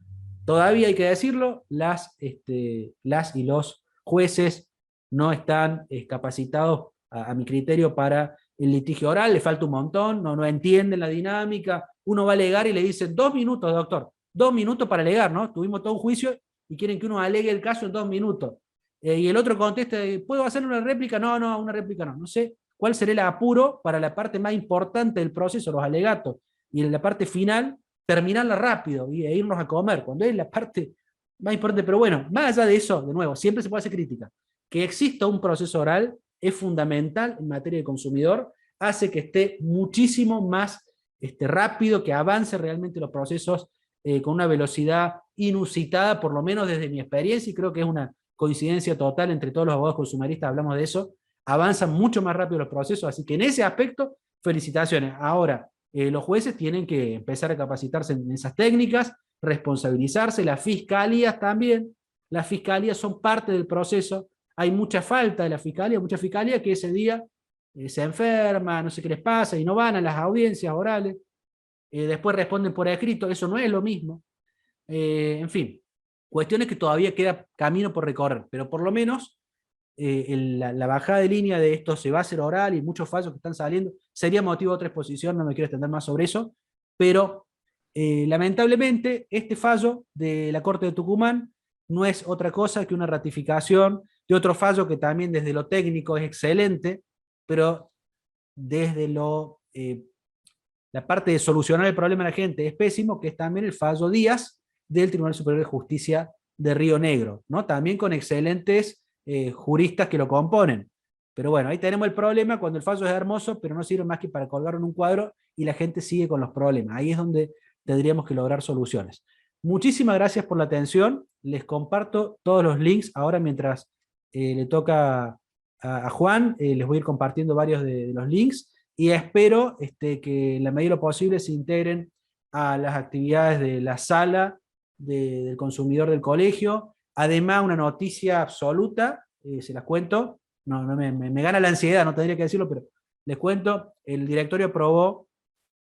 Todavía hay que decirlo, las y los jueces no están capacitados, a mi criterio, para el litigio oral, le falta un montón, no entienden la dinámica, uno va a alegar y le dicen 2 minutos, doctor, 2 minutos para alegar, ¿no? Tuvimos todo un juicio y quieren que uno alegue el caso en 2 minutos. Y el otro contesta, ¿puedo hacer una réplica? No, una réplica no. No sé cuál será el apuro para la parte más importante del proceso, los alegatos, y en la parte final, terminarla rápido e irnos a comer, cuando es la parte más importante. Pero bueno, más allá de eso, de nuevo, siempre se puede hacer crítica. Que exista un proceso oral es fundamental en materia de consumidor, hace que esté muchísimo más rápido, que avance realmente los procesos con una velocidad inusitada, por lo menos desde mi experiencia, y creo que es una coincidencia total entre todos los abogados consumeristas, hablamos de eso, avanzan mucho más rápido los procesos, así que en ese aspecto, felicitaciones. Ahora, los jueces tienen que empezar a capacitarse en esas técnicas, responsabilizarse, las fiscalías también, las fiscalías son parte del proceso, hay mucha falta de la fiscalía, mucha fiscalía que ese día se enferma, no sé qué les pasa, y no van a las audiencias orales, después responden por escrito, eso no es lo mismo. En fin, cuestiones que todavía queda camino por recorrer, pero por lo menos la bajada de línea de esto se va a hacer oral, y muchos fallos que están saliendo, sería motivo de otra exposición, no me quiero extender más sobre eso, pero lamentablemente este fallo de la Corte de Tucumán no es otra cosa que una ratificación de otro fallo que también desde lo técnico es excelente, pero desde la parte de solucionar el problema de la gente es pésimo, que es también el fallo Díaz del Tribunal Superior de Justicia de Río Negro, ¿no? También con excelentes juristas que lo componen. Pero bueno, ahí tenemos el problema cuando el fallo es hermoso, pero no sirve más que para colgarlo en un cuadro y la gente sigue con los problemas. Ahí es donde tendríamos que lograr soluciones. Muchísimas gracias por la atención. Les comparto todos los links ahora mientras le toca a Juan. Les voy a ir compartiendo varios de los links y espero que en la medida de lo posible se integren a las actividades de la sala del consumidor del colegio. Además, una noticia absoluta, se las cuento, me gana la ansiedad, no tendría que decirlo, pero les cuento, el directorio aprobó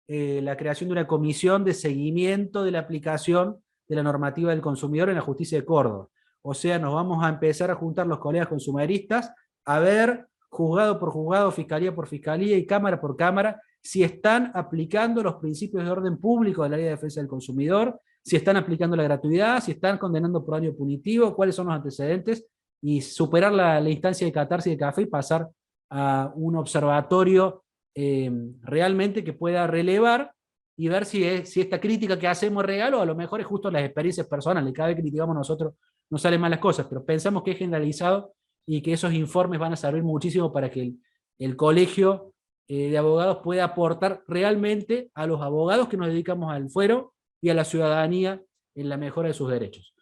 la creación de una comisión de seguimiento de la aplicación de la normativa del consumidor en la justicia de Córdoba. O sea, nos vamos a empezar a juntar los colegas consumeristas a ver, juzgado por juzgado, fiscalía por fiscalía y cámara por cámara, si están aplicando los principios de orden público de la Ley de Defensa del Consumidor, si están aplicando la gratuidad, si están condenando por daño punitivo, cuáles son los antecedentes, y superar la instancia de catarsis de café y pasar a un observatorio realmente que pueda relevar y ver si esta crítica que hacemos es real o a lo mejor es justo las experiencias personales. Cada vez que criticamos nosotros nos salen mal las cosas, pero pensamos que es generalizado y que esos informes van a servir muchísimo para que el colegio de abogados pueda aportar realmente a los abogados que nos dedicamos al fuero y a la ciudadanía en la mejora de sus derechos.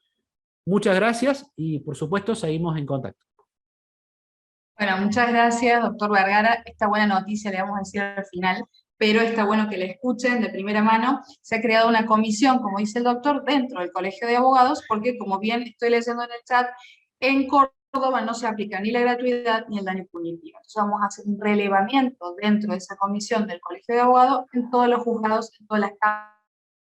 Muchas gracias y por supuesto seguimos en contacto. Bueno, muchas gracias, doctor Vergara. Esta buena noticia le vamos a decir al final, pero está bueno que la escuchen de primera mano. Se ha creado una comisión, como dice el doctor, dentro del Colegio de Abogados, porque como bien estoy leyendo en el chat, en Córdoba no se aplica ni la gratuidad ni el daño punitivo. Entonces vamos a hacer un relevamiento dentro de esa comisión del Colegio de Abogados en todos los juzgados, en todas las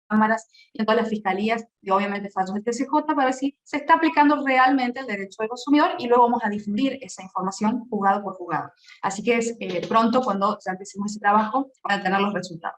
cámaras y en todas las fiscalías, y obviamente fallos del TCJ, para ver si se está aplicando realmente el derecho del consumidor, y luego vamos a difundir esa información juzgado por juzgado. Así que es pronto, cuando ya empecemos ese trabajo, van a tener los resultados.